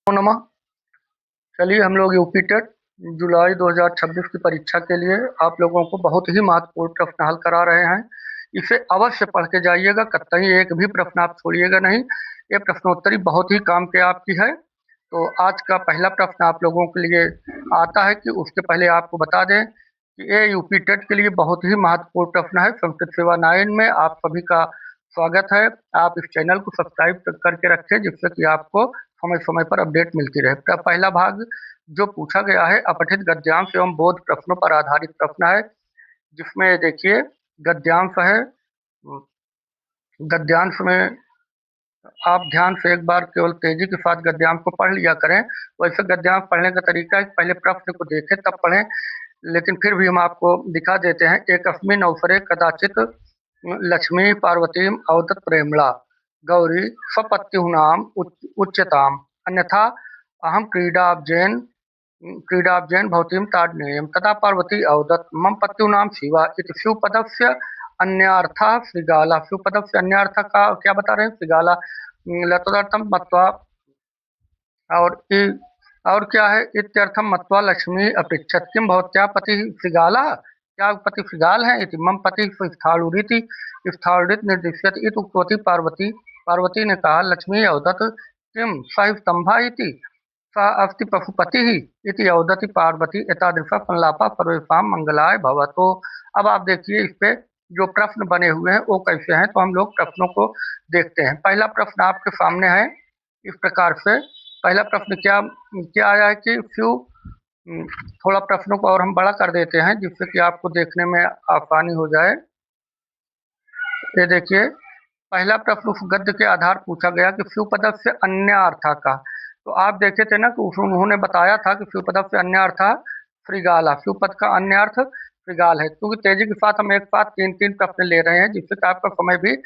नमः। चलिए हम लोग यूपी टेट जुलाई 2026 की परीक्षा के लिए आप लोगों को बहुत ही महत्वपूर्ण प्रश्न हल करा रहे हैं। इसे अवश्य पढ़ के जाइएगा, कतई एक भी प्रश्न आप छोड़िएगा नहीं। ये प्रश्नोत्तरी बहुत ही काम के आपकी है। तो आज का पहला प्रश्न आप लोगों के लिए आता है कि उसके पहले आपको बता दें कि ये यूपी टेट के लिए बहुत ही महत्वपूर्ण प्रश्न है। संस्कृत सेवा 9 में आप सभी का स्वागत है। आप इस चैनल को सब्सक्राइब करके रखें जिससे कि आपको समय समय पर अपडेट मिलती रहे। पहला भाग जो पूछा गया है अपठित गद्यांश एवं बोध प्रश्नों पर आधारित प्रश्न है, जिसमें देखिए गद्यांश है। गद्यांश में आप ध्यान से एक बार केवल तेजी के साथ गद्यांश को पढ़ लिया करें। वैसे गद्यांश पढ़ने का तरीका है पहले प्रश्न को देखें तब पढ़ें, लेकिन फिर भी हम आपको दिखा देते हैं। एकस्मिन् अवसरे कदाचित लक्ष्मी पार्वतीं अवदत् प्रेम्णा गौरी स्वपत्युनाम उच्यताम अन्यथा अहम क्रीडाब्जेन भवतीं ताडनेयं तदा पार्वती अवदत् मम पत्युनाम शिवा इति शिवपदस्य अन्यार्थः श्रीगाला। शिवपदस्य अन्यार्थ का क्या बता रहे हैं? श्रीगाला लतोदर्थम मत्वा और और क्या है? इत्यर्थम मत्वा लक्ष्मी अपृच्छत किम भवत्या पति श्रीगाला, क्या पति श्रीगाल है? इति मम पति स्थाणुरिति स्थाणुरित निर्दिश्यत इत उक्तवती पार्वती। पार्वती ने कहा लक्ष्मी अवदत् किम सह स्तंभा इति सा अस्ति पशुपतिः इति अवदति पार्वती। एतादृशा संलापा सर्वेषां मंगलाय भवतु। अब आप देखिए इस पे जो प्रश्न बने हुए हैं वो कैसे हैं, तो हम लोग प्रश्नों को देखते हैं। पहला प्रश्न आपके सामने है इस प्रकार से। पहला प्रश्न क्या क्या आया है कि थोड़ा प्रश्नों को और हम बड़ा कर देते हैं जिससे कि आपको देखने में आसानी हो जाए। ये देखिए पहला प्रश्न उस गद्य के आधार पूछा गया कि शिवपद से अन्य अर्था का। तो आप देखे थे ना कि उन्होंने बताया था कि शिवपद से अन्य अर्थ श्रीगाला, शिवपद का अन्य अर्थ श्रीगाल है। क्योंकि तेजी के साथ हम एक साथ तीन तीन प्रश्न ले रहे हैं जिससे कि आपका समय भी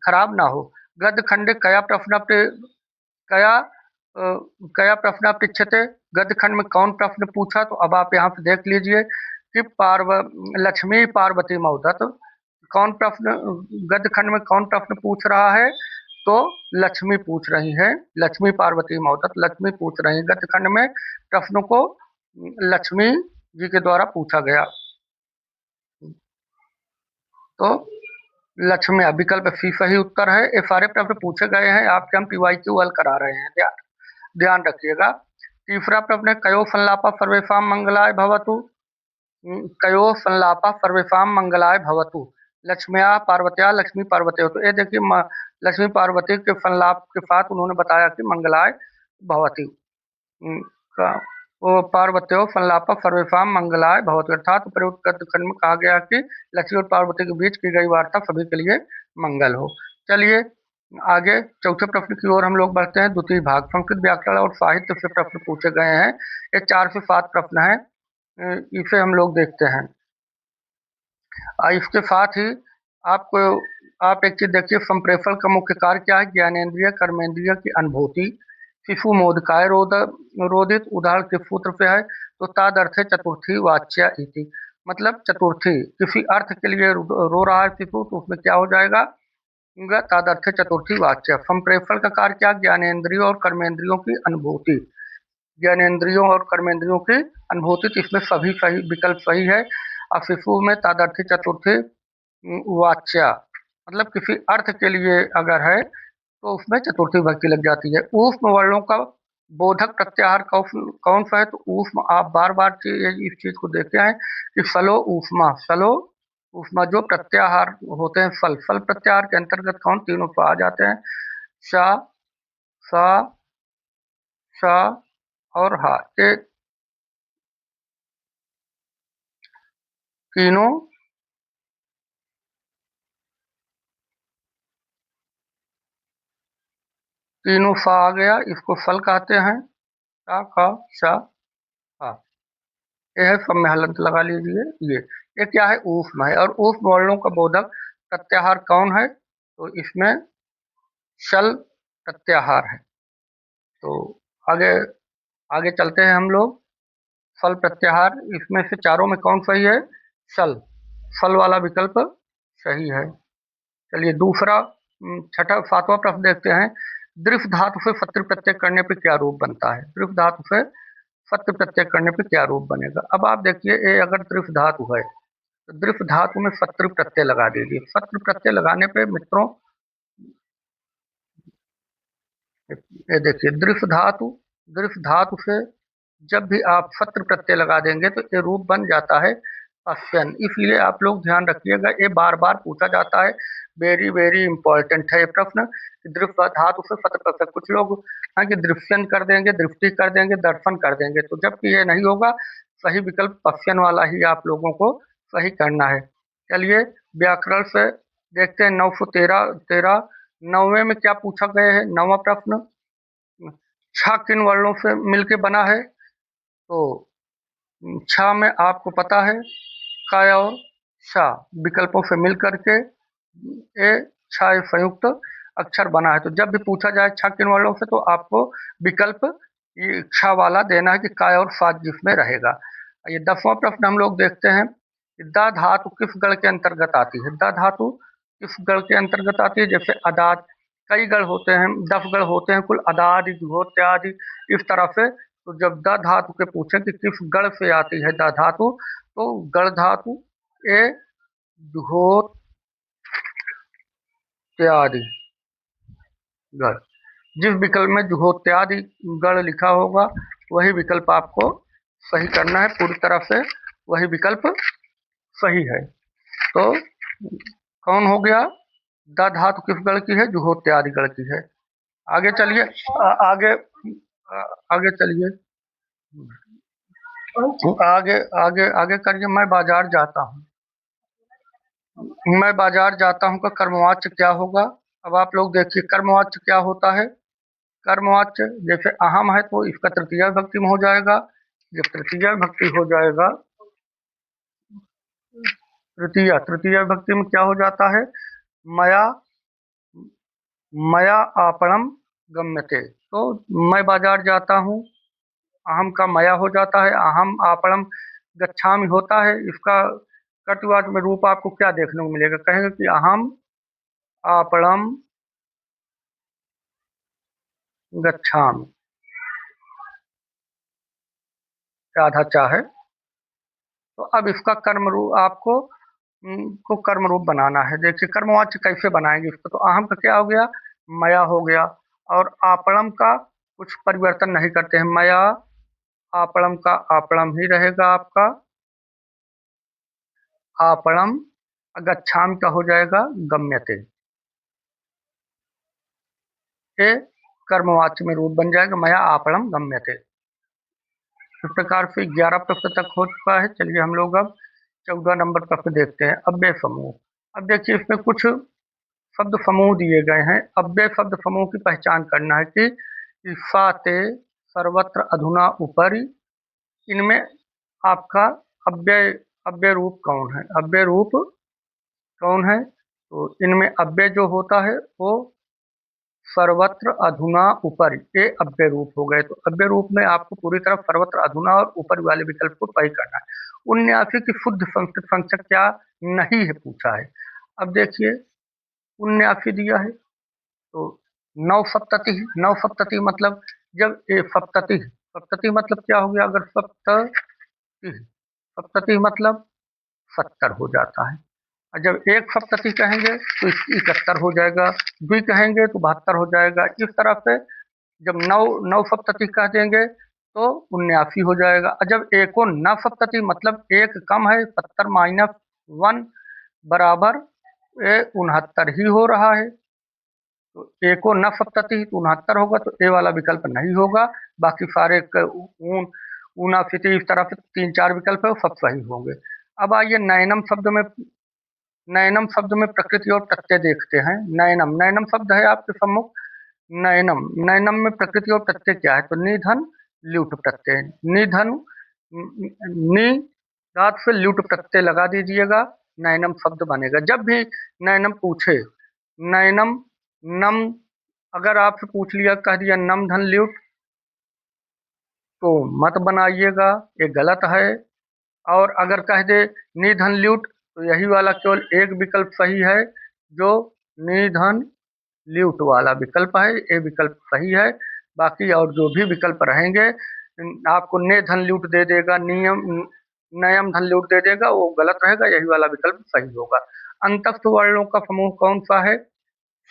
खराब ना हो। गद्य खंड कया प्रश्न कया कया प्रश्न पृच्छते, गद्य खंड में कौन प्रश्न पूछा? तो अब आप यहाँ पे देख लीजिए कि लक्ष्मी पार्वती महोदत कौन प्रश्न गद्य खंड में कौन प्रश्न पूछ रहा है? तो लक्ष्मी पूछ रही है, लक्ष्मी पार्वती महोदत लक्ष्मी पूछ रही है। गद्य खंड में प्रश्नों को लक्ष्मी जी के द्वारा पूछा गया। तो लक्ष्मी विकल्प सी सही उत्तर है। ये सारे प्रश्न पूछे गए हैं, आपके हम PYQ हल करा रहे हैं, ध्यान रखिएगा। तीसरा प्रश्न है कयो संलापा सर्वेषां मंगलाय भवतु। कयो संलापा सर्वेषां मंगलाय भवतु लक्ष्म्या पार्वत्या लक्ष्मी पार्वती। तो ये देखिए लक्ष्मी पार्वती के संलाप के साथ उन्होंने बताया कि मंगलाय भवती वो पार्वत्यो संलाप सर्वेषां मंगलाय भवतु, अर्थात प्रयुक्त गद्य खंड में कहा गया कि लक्ष्मी और पार्वती के बीच की गई वार्ता सभी के लिए मंगल हो। चलिए आगे चौथे प्रश्न की ओर हम लोग बढ़ते हैं। द्वितीय भाग संस्कृत व्याकरण और साहित्य से प्रश्न पूछे गए हैं। ये 4 से 7 प्रश्न है, इसे हम लोग देखते हैं। इसके साथ ही आपको आप एक चीज देखिए, संप्रेषण का मुख्य कार्य क्या है? ज्ञानेन्द्रिय कर्मेंद्रिय की अनुभूति। शिशु मोदकाय रोदित उदाहरण किस सूत्र से है? तो तादर्थे चतुर्थी वाच्या इति, मतलब चतुर्थी किसी अर्थ के लिए रो रहा है शिशु तो उसमें क्या हो जाएगा? तादर्थे चतुर्थी वाच्या। संप्रेषण का कार्य क्या? ज्ञानेन्द्रियों और कर्मेंद्रियों की अनुभूति। ज्ञानेन्द्रियों और कर्मेंद्रियों की अनुभूति, इसमें सभी सही विकल्प सही है। और शिशु में तादर्थी चतुर्थी वाच्या, मतलब किसी अर्थ के लिए अगर है तो उसमें चतुर्थी विभक्ति लग जाती है। ऊष्म वर्णों का बोधक प्रत्याहार कौन सा है? तो ऊष्म, आप बार बार इस चीज को देखते हैं कि सलो ऊष्मा, सलो ऊष्मा जो प्रत्याहार होते हैं फल प्रत्याहार के अंतर्गत कौन? तीनों को आ जाते हैं, सा सा सा और हा। ये तीनों तीनों सा आ गया, इसको फल कहते हैं। सा का सा हा, यह है सब में हलंत लगा लीजिए। ये क्या है? ऊष्म है। और ऊष्म वर्णों का बोधक प्रत्याहार कौन है? तो इसमें शल प्रत्याहार है। तो आगे आगे चलते हैं हम लोग। फल प्रत्याहार, इसमें से चारों में कौन सही है? शल, फल वाला विकल्प सही है। चलिए दूसरा छठा सातवां प्रश्न देखते हैं। दृफ धातु से फत्र प्रत्यय करने पे क्या रूप बनता है? दृफ धातु से फत्र प्रत्यय करने पे क्या रूप बनेगा? अब आप देखिए, ये अगर दृफ धातु है तो दृफ धातु में फत्र प्रत्यय लगा दीजिए। फत्र प्रत्यय लगाने पे मित्रों, ये देखिए, दृफ धातु से जब भी आप फत्र प्रत्यय लगा देंगे तो ये रूप बन जाता है पश्यन। इसलिए आप लोग ध्यान रखिएगा, ये बार बार पूछा जाता है, वेरी वेरी इंपॉर्टेंट है ये प्रश्न। दृफ धातु से फत्र प्रत्यय, कुछ लोग हैं कि दृश्यन कर देंगे, दृष्टि कर देंगे, दर्शन कर देंगे, तो जबकि ये नहीं होगा। सही विकल्प पश्यन वाला ही आप लोगों को सही करना है। चलिए व्याकरण से देखते हैं 913 नौवे में क्या पूछा गया है। नौवा प्रश्न, छा किन वर्णों से मिलके बना है? तो छा में आपको पता है काय और शा विकल्पों से मिल करके ए छा ए संयुक्त अक्षर बना है। तो जब भी पूछा जाए छा किन वर्णों से तो आपको विकल्प ये छा वाला देना है कि काय और सा जिसमें रहेगा। ये 10वां प्रश्न हम लोग देखते हैं, द धातु किस गण के अंतर्गत आती है? द धातु किस गण के अंतर्गत आती है? जैसे अदाद, कई गण होते हैं, 10 गण होते हैं कुल, अदादि, जुहोत्यादि, इस तरह से। तो जब द धातु के पूछे कि किस गण से आती है द धातु, तो गण धातु ए जुहोत्यादि गण, जिस विकल्प में जुहोत्यादि गण लिखा होगा वही विकल्प आपको सही करना है, पूरी तरह से वही विकल्प सही है। तो कौन हो गया? द धातु किस गण की है? जुहोत्यादि गण की है। आगे चलिए, आगे आगे चलिए, आगे आगे आगे करिए। मैं बाजार जाता हूँ, मैं बाजार जाता हूँ का कर्मवाच्य क्या होगा? अब आप लोग देखिए कर्मवाच्य क्या होता है। कर्मवाच्य जैसे अहम है तो इसका तृतीय विभक्ति में हो जाएगा। जब तृतीय विभक्ति हो जाएगा, तृतीय विभक्ति में क्या हो जाता है? मया मया आपणम गम्यते। तो मैं बाजार जाता हूँ, अहम का मया हो जाता है, अहम आपणम गच्छामि होता है। इसका कटुवाच में रूप आपको क्या देखने को मिलेगा? कहेंगे कि अहम आपणम गच्छामि, आधा चाहे। तो अब इसका कर्म रूप आपको को कर्म रूप बनाना है। देखिए कर्मवाच्य कैसे बनाएंगे इसको? तो अहम का क्या हो गया? मया हो गया। और आपणम का कुछ परिवर्तन नहीं करते हैं, मया आपणम का आपणम ही रहेगा आपका, आपणम। गच्छामि का हो जाएगा गम्यते। ये कर्मवाच्य में रूप बन जाएगा, मया आपणम गम्यते। इस प्रकार से 11 प्रश्न तक हो चुका है। चलिए हम लोग अब 14 नंबर प्रश्न देखते हैं, अव्यय समूह। अब देखिए इसमें कुछ शब्द समूह दिए गए हैं। अव्यय शब्द समूह की पहचान करना है कि इफाते, सर्वत्र, अधुना, ऊपरी, इनमें आपका अव्यय अव्यय रूप कौन है? अव्यय रूप कौन है? तो इनमें अव्यय जो होता है वो सर्वत्र, अधुना, ऊपरी, ये अव्यय रूप हो गए। तो अव्यय रूप में आपको पूरी तरह सर्वत्र, अधुना और ऊपरी वाले विकल्प को तय करना है। 79 की शुद्ध संस्कृत संख्या क्या नहीं है पूछा है। अब देखिए 79 दिया है तो नौ सप्तति, नौ सप्तति मतलब जब ये सप्तति, सप्तति मतलब क्या हो गया? अगर सप्तति, सप्तति मतलब 70 हो जाता है। और जब एक सप्तति कहेंगे तो 71 हो जाएगा, द्वि कहेंगे तो 72 हो जाएगा। इस तरह से जब नौ नौ सप्तति कह देंगे तो 79 हो जाएगा। और जब एको न सप्तति मतलब एक कम है, 70 माइनस 1 बराबर 69 ही हो रहा है। तो ए को न सप्तति तो 69 होगा, तो ए वाला विकल्प नहीं होगा। बाकी सारे ऊनाफिति, इस तरह से 3-4 विकल्प है वो सब सही होंगे। अब आइए नयनम शब्द में, नयनम शब्द में प्रकृति और प्रत्यय देखते हैं। नयनम, नयनम शब्द है आपके सम्मुख। नयनम, नयनम में प्रकृति और प्रत्यय क्या है? तो निधन ल्यूट प्रत्यय, निधन, नि धातु से ल्यूट प्रत्यय लगा दीजिएगा, नयनम शब्द बनेगा। जब भी नयनम पूछे, नयनम, नम, अगर आपसे पूछ लिया, कह दिया नम धन ल्यूट, तो मत बनाइएगा, ये गलत है। और अगर कह दे निधन ल्यूट तो यही वाला केवल एक विकल्प सही है, जो निधन ल्यूट वाला विकल्प है, ये विकल्प सही है। बाकी और जो भी विकल्प रहेंगे आपको ने धन ल्यूट दे देगा, नयम धन ल्यूट दे देगा, वो गलत रहेगा, यही वाला विकल्प सही होगा। अंतस्थ वर्णों का समूह कौन सा है?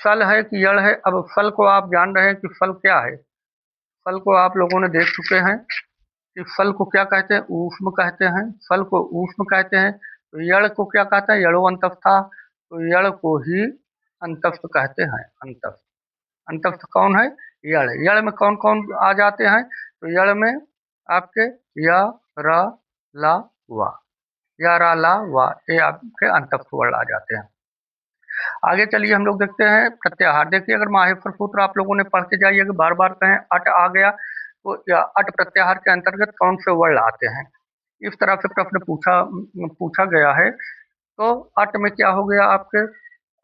सल है कि यड़ है? अब सल को आप जान रहे हैं कि सल क्या है। सल को आप लोगों ने देख चुके हैं कि फल को क्या कहते हैं, ऊष्म कहते हैं, फल को ऊष्म कहते हैं। तो यड़ को क्या कहते हैं, यड़ो अंतस्था, तो यड़ को ही अंतस्थ कहते हैं। अंतस्थ, अंतस्थ कौन है? यड़। यड़ में कौन कौन आ जाते हैं? तो यड़ में आपके या, रा, ला, वा, या, रा, ला, वा, ये आपके अंतस्थ वर्ण आ जाते हैं। आगे चलिए हम लोग देखते हैं प्रत्याहार। देखिए अगर माहेश्वर सूत्र आप लोगों ने पढ़ के जाइए, बार बार कहें अट आ गया तो या अट प्रत्याहार के अंतर्गत कौन से वर्ण आते हैं, इस तरह से प्रश्न पूछा गया है। तो अट में क्या हो गया आपके,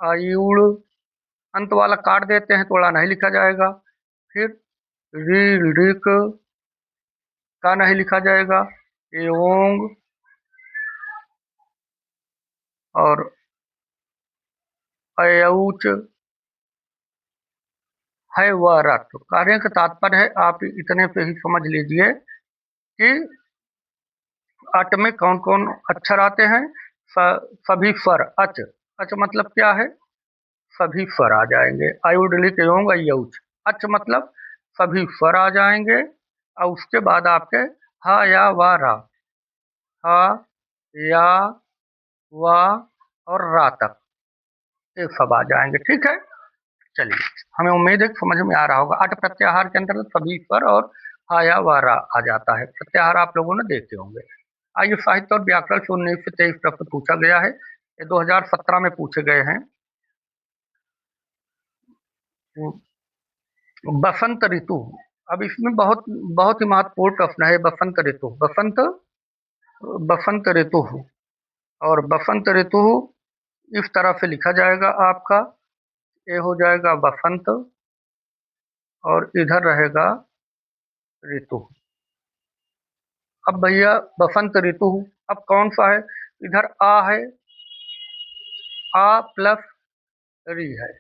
आयुड़, अंत वाला काट देते हैं, थोड़ा नहीं लिखा जाएगा। फिर री, ऋक का नहीं लिखा जाएगा, एवं और अयौच है वह रथ। कहने का तात्पर्य है, आप इतने पे ही समझ लीजिए कि अट में कौन कौन अक्षर आते हैं। सभी स्वर, अच, अच मतलब क्या है, सभी स्वर आ जाएंगे। आयुर्लिक एवं अयौच, अच मतलब सभी स्वर आ जाएंगे। और उसके बाद आपके हा, या, वा, रा, हा, या, वा और रा तक ये सब आ जाएंगे। ठीक है, चलिए हमें उम्मीद है कि समझ में आ रहा होगा। अट प्रत्याहार के अंतर्गत सभी स्वर और हा, या, वा, रा आ जाता है। प्रत्याहार आप लोगों ने देखे होंगे। आइए साहित्य और व्याकरण से 19 से 23 प्रश्न पूछा गया है, ये 2017 में पूछे गए हैं। बसंत ऋतु, अब इसमें बहुत बहुत ही महत्वपूर्ण प्रश्न है। बसंत ऋतु, बसंत ऋतु, और बसंत ऋतु इस तरह से लिखा जाएगा आपका, ये हो जाएगा बसंत और इधर रहेगा ऋतु। अब भैया बसंत ऋतु, अब कौन सा है, इधर आ है, आ प्लस री है,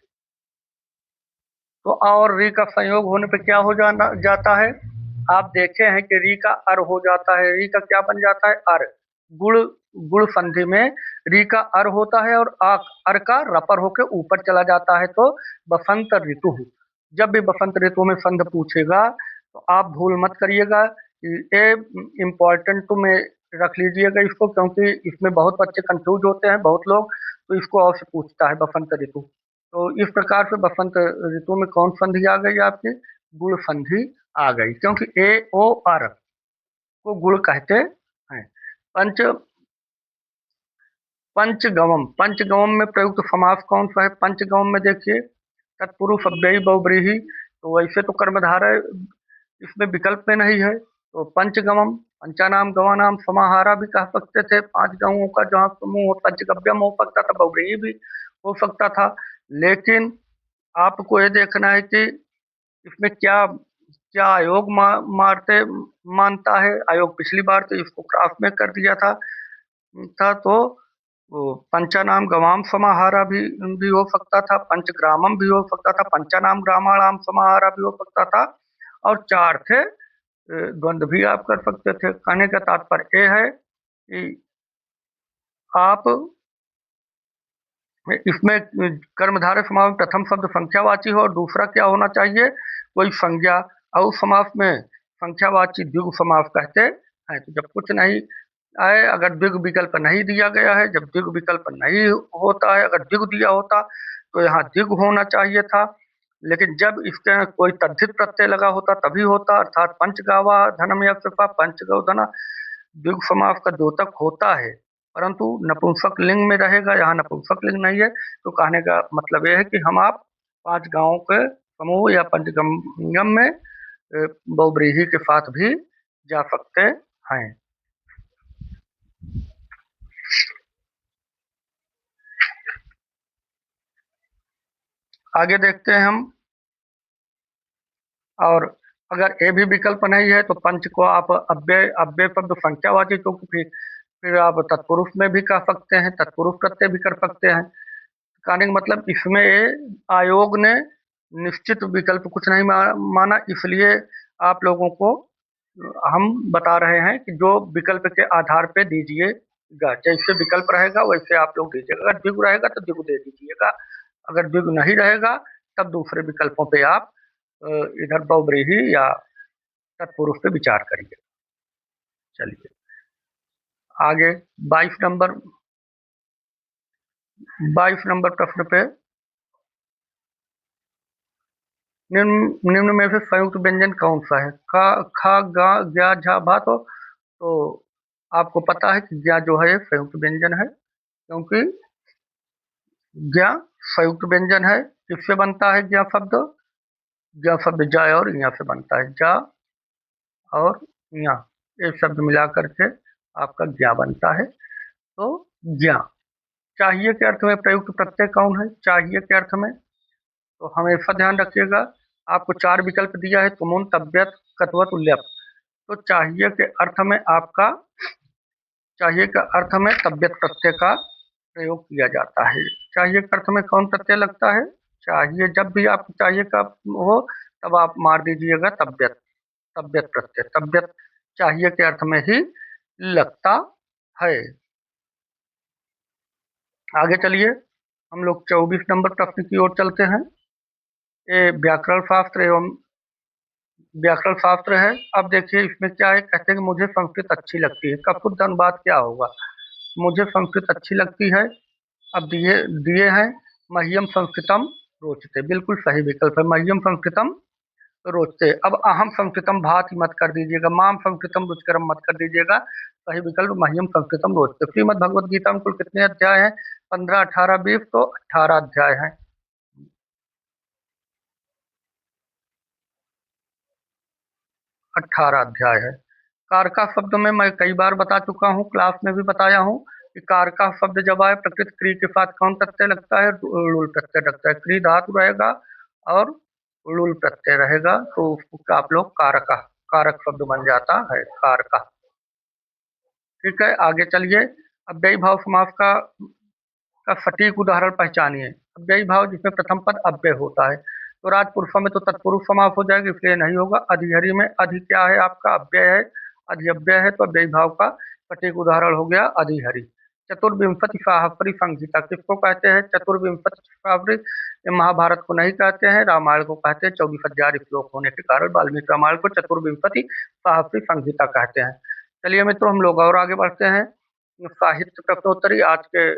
तो आ और री का संयोग होने पे क्या हो जाता है, आप देखे हैं कि री का अर हो जाता है। री का क्या बन जाता है, अर। गुड़, गुड़ संधि में री का अर होता है और आ, अर का रपर होके ऊपर चला जाता है। तो बसंत ऋतु, जब भी बसंत ऋतु में संध पूछेगा तो आप भूल मत करिएगा, ये इम्पोर्टेंट में रख लीजिएगा इसको, क्योंकि इसमें बहुत बच्चे कंफ्यूज होते हैं, बहुत लोग, तो इसको और से पूछता है बसंत ऋतु। तो इस प्रकार से बसंत ऋतु में कौन संधि आ गई आपकी, गुण संधि आ गई, क्योंकि ए ओ आर को गुण कहते हैं। पंच पंचगमम, पंचगमम में प्रयुक्त समास कौन सा है? पंचगमम में देखिए तत्पुरुष अव्ययी बहुव्रीहि, तो वैसे तो कर्मधारय इसमें विकल्प में नहीं है, तो पंचगमम, पंचानाम गवानाम समाहारा भी कह सकते थे। पांच गांवों का जहाँ समूह पंचगव्यम हो सकता था, बहुव्रीहि भी हो सकता था। लेकिन आपको ये देखना है कि इसमें क्या क्या आयोग मानता है। आयोग पिछली बार तो इसको क्रॉस में कर दिया था, तो वो पंचानाम गवाम समाहारा भी हो सकता था, पंचग्रामम भी हो सकता था, पंचानाम ग्रामाणाम समाहारा भी हो सकता था, और चार थे द्वंद्व भी आप कर सकते थे। कहने का तात्पर्य ये है कि आप इसमें कर्मधारय समास में प्रथम शब्द संख्यावाची हो और दूसरा क्या होना चाहिए, कोई संज्ञा। और समास में संख्यावाची द्विगु समास कहते हैं। तो जब कुछ नहीं आए, अगर द्विगु विकल्प नहीं दिया गया है, जब द्विगु विकल्प नहीं होता है, अगर द्विगु दिया होता तो यहाँ द्विगु होना चाहिए था। लेकिन जब इसके कोई तद्धित प्रत्यय लगा होता तभी होता, अर्थात पंचगावा धनम या पंचगौ धना, द्विगु समास का द्योतक होता है, परंतु नपुंसक लिंग में रहेगा, यहाँ नपुंसक लिंग नहीं है। तो कहने का मतलब यह है कि हम आप पांच गांवों के समूह या पंचगम में बहुव्रीहि के साथ भी जा सकते हैं। आगे देखते हैं हम, और अगर ए भी विकल्प नहीं है तो पंच को आप अव्यय अव्यय शब्द संख्यावाची, तो फिर आप तत्पुरुष में भी कह सकते हैं, तत्पुरुष प्रत्यय भी कर सकते हैं। कहने का मतलब इसमें आयोग ने निश्चित विकल्प कुछ नहीं माना, इसलिए आप लोगों को हम बता रहे हैं कि जो विकल्प के आधार पे दीजिएगा, जैसे विकल्प रहेगा वैसे आप लोग दीजिएगा। अगर द्विगु रहेगा तो द्विगु दे दीजिएगा, अगर द्विगु नहीं रहेगा तब दूसरे विकल्पों पे आप इधर बहुव्रीहि या तत्पुरुष पे विचार करिए। चलिए आगे 22 नंबर 22 नंबर प्रश्न पे, निम्न में से संयुक्त व्यंजन कौन सा है? का, खा, गा, ज्ञा, झा, भा। तो आपको पता है कि ज्ञा जो है संयुक्त व्यंजन है, क्योंकि ज्ञा संयुक्त व्यंजन है। किससे बनता है ज्ञा शब्द? ज्ञा शब्द जा और यहाँ से बनता है, जा और यहाँ एक शब्द मिला करके आपका ज्ञा बनता है। तो ज्ञा चाहिए के अर्थ में प्रयुक्त प्रत्यय कौन है? चाहिए के अर्थ में तो हमेशा ध्यान रखिएगा, आपको 4 विकल्प दिया है, तुमुन, तव्यत, कत्वत, उल्यप। तो चाहिए के अर्थ में आपका, चाहिए का अर्थ में तव्यत प्रत्यय का प्रयोग किया जाता है। चाहिए के अर्थ में कौन प्रत्यय लगता है? चाहिए। जब भी आपको चाहिए का हो तब आप मार दीजिएगा तव्यत, तव्यत प्रत्यय, तव्यत चाहिए के अर्थ में ही लगता है। आगे चलिए हम लोग 24 नंबर प्रश्न की ओर चलते हैं। ये व्याकरण शास्त्र एवं व्याकरण शास्त्र है। अब देखिए इसमें क्या है, कहते हैं कि मुझे संस्कृत अच्छी लगती है, का शुद्ध अनुवाद क्या होगा? मुझे संस्कृत अच्छी लगती है। अब दिए दिए हैं मह्यम संस्कृतम रोचते, बिल्कुल सही विकल्प है, मह्यम संस्कृतम रोचते। अब अहम संस्कृतम भाति मत कर दीजिएगा, माम संस्कृतम रुचिकरम मत कर दीजिएगा, सही विकल्प मह्यम संस्कृतम रोचते। श्रीमद् भगवद गीता में कुल कितने अध्याय हैं? 15, 18, 20, तो 18 अध्याय हैं। 18 अध्याय है। कारका शब्द में मैं कई बार बता चुका हूँ, क्लास में भी बताया हूँ कि कारका शब्द जब आए प्रकृत क्रिया के साथ कौन प्रत्यय लगता है? लुल प्रत्यय लगता है। क्रिया धातु रहेगा और लुल प्रत्यय रहेगा, तो उसको आप लोग कारका, कारक शब्द बन जाता है, कारका। ठीक है आगे चलिए। अव्ययी भाव समास का सटीक उदाहरण पहचानिए। अव्ययी भाव जिसमें प्रथम पद अव्यय होता है, तो राजपुरुषों में तो तत्पुरुष समास हो जाएगा, इसलिए नहीं होगा। अधिहरि में अधि क्या है आपका? अव्यय है, अधिअव्यय है, तो अव्ययी भाव का सटीक उदाहरण हो गया अधिहरि। चतुर्विंशति साहस्री संहिता किसको कहते हैं? चतुर्विंशति साहस्री महाभारत को नहीं कहते हैं, रामायण को कहते हैं। 24,000 श्लोक होने के कारण वाल्मीकि रामायण को चतुर्विंशति साहस्री संहिता कहते हैं। चलिए मित्रों हम लोग और आगे बढ़ते हैं। साहित्य प्रश्नोत्तरी आज के,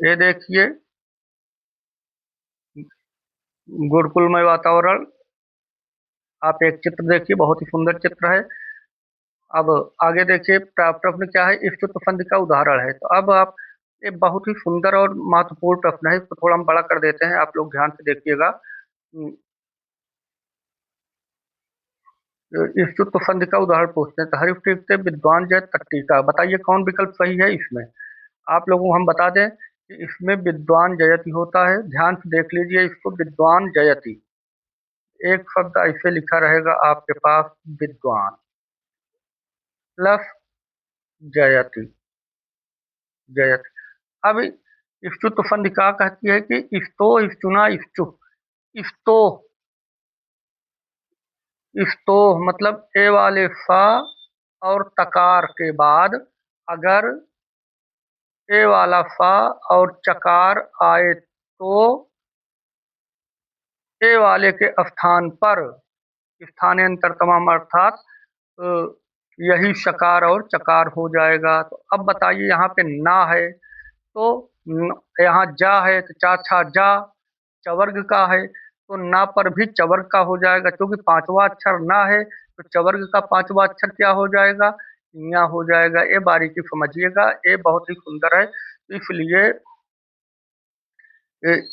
ये देखिए गुरुकुलमय वातावरण, आप एक चित्र देखिए, बहुत ही सुंदर चित्र है। अब आगे देखिए प्रश्न क्या है, इष्टुत संधि का उदाहरण है। तो अब आप, ये बहुत ही सुंदर और महत्वपूर्ण प्रश्न है, इसको थोड़ा हम बड़ा कर देते हैं, आप लोग ध्यान से देखिएगा। इष्टुत संधि का उदाहरण पूछते हैं। तो हरिप्रीत से विद्वान जय तट्टिका, बताइए कौन विकल्प सही है इसमें? आप लोगों को हम बता दें कि इसमें विद्वान जयति होता है, ध्यान से देख लीजिए इसको, विद्वान जयति। एक शब्द ऐसे लिखा रहेगा आपके पास, विद्वान प्लस जयति, जयति। अब स्तुत संधि क्या कहती है कि स्तो, स्तुना, स्तु, स्तो, स्तो मतलब ए वाले सा और तकार के बाद अगर ए वाला सा और चकार आए तो ए वाले के स्थान पर स्थानांतर तमाम अर्थात अ, यही शकार और चकार हो जाएगा। तो अब बताइए यहाँ पे ना है तो यहाँ जा है, तो चा छा जा चवर्ग का है, तो ना पर भी चवर्ग का हो जाएगा, क्योंकि पांचवा अक्षर ना है तो चवर्ग का पांचवा अक्षर क्या हो जाएगा? यहाँ हो जाएगा। ये बारीकी समझिएगा, ये बहुत ही सुंदर है, इसलिए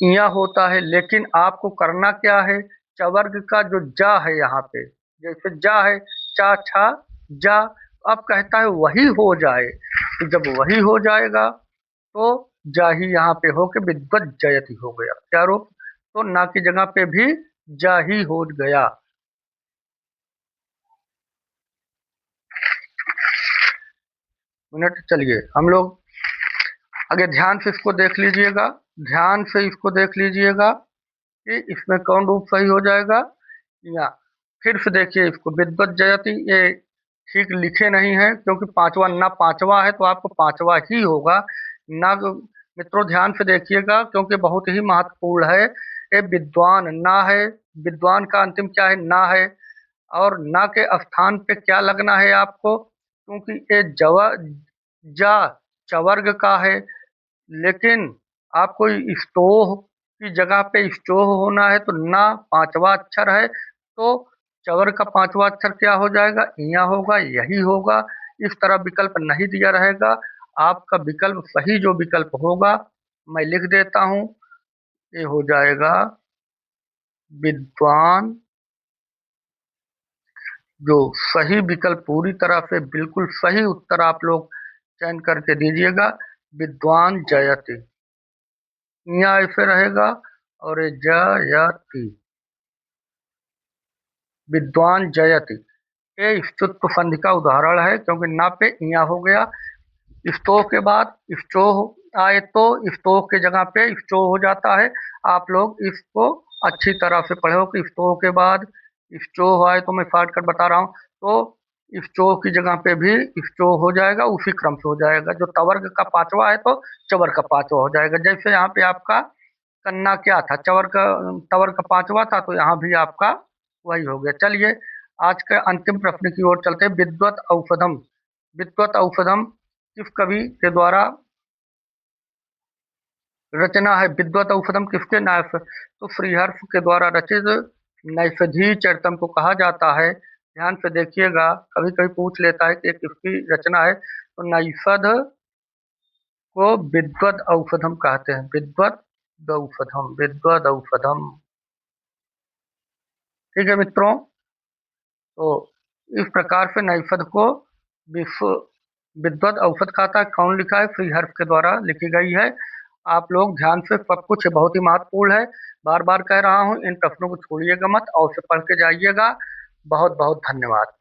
यहाँ होता है। लेकिन आपको करना क्या है, चवर्ग का जो जा है यहाँ पे, जैसे जा है चा छा जा, अब कहता है वही हो जाए, तो जब वही हो जाएगा तो जा ही यहाँ पे हो के विद्वत जयति हो गया, क्या रूप? तो ना की जगह पे भी जा ही हो गया। मिनट चलिए हम लोग आगे ध्यान से इसको देख लीजिएगा, ध्यान से इसको देख लीजिएगा। कि इसमें कौन रूप सही हो जाएगा। या फिर से देखिए इसको, विद्वत जयति, ये ठीक लिखे नहीं है क्योंकि पांचवा ना पांचवा है तो आपको पांचवा ही होगा ना। मित्रों ध्यान से देखिएगा क्योंकि बहुत ही महत्वपूर्ण है। ये विद्वान ना है, विद्वान का अंतिम क्या है, ना है। और ना के स्थान पे क्या लगना है आपको, क्योंकि ये जा चवर्ग का है। लेकिन आपको स्टोह की जगह पे स्टोह होना है तो ना पांचवा अक्षर है तो चवर का पांचवा अक्षर क्या हो जाएगा, इया होगा, यही होगा। इस तरह विकल्प नहीं दिया रहेगा। आपका विकल्प सही जो विकल्प होगा मैं लिख देता हूं, ये हो जाएगा विद्वान। जो सही विकल्प पूरी तरह से बिल्कुल सही उत्तर आप लोग चयन करके दीजिएगा, विद्वान जयति, यहाँ ऐसे रहेगा। और ये जयति, विद्वान जयति, ये स्तुत्व संधि का उदाहरण है क्योंकि ना पे इया हो गया। स्तोह के बाद स्टोह आए तो स्तोह के जगह पे स्टोह हो जाता है। आप लोग इसको अच्छी तरह से पढ़ो कि स्तोह के बाद स्टोह आए तो मैं शॉर्टकट बता रहा हूँ, तो स्टोह की जगह पे भी स्टोह हो जाएगा, उसी क्रम से हो जाएगा। जो तवर्ग का पांचवा है तो चवर का पांचवा हो जाएगा। जैसे यहाँ पे आपका कन्ना क्या था, तवर का पांचवा था तो यहाँ भी आपका वही हो गया। चलिए आज के अंतिम प्रश्न की ओर चलते हैं। विद्वत औषधम, विद्वत औषधम किस कवि के द्वारा रचना है, विद्वत औषधम किसके नायक, तो श्रीहर्ष के द्वारा रचित नैषधीय चरितम को कहा जाता है। ध्यान से देखिएगा, कभी कभी पूछ लेता है कि ये किसकी रचना है, तो नैषध को विद्वत औषधम कहते हैं। विद्वत औषधम, विद्वत औषधम। ठीक है मित्रों, तो इस प्रकार से नैषध को विश्व विद्वत औषध खाता है। कौन लिखा है, श्रीहर्ष के द्वारा लिखी गई है। आप लोग ध्यान से, सब कुछ बहुत ही महत्वपूर्ण है। बार बार कह रहा हूँ इन प्रश्नों को छोड़िएगा मत और से पढ़ के जाइएगा। बहुत बहुत धन्यवाद।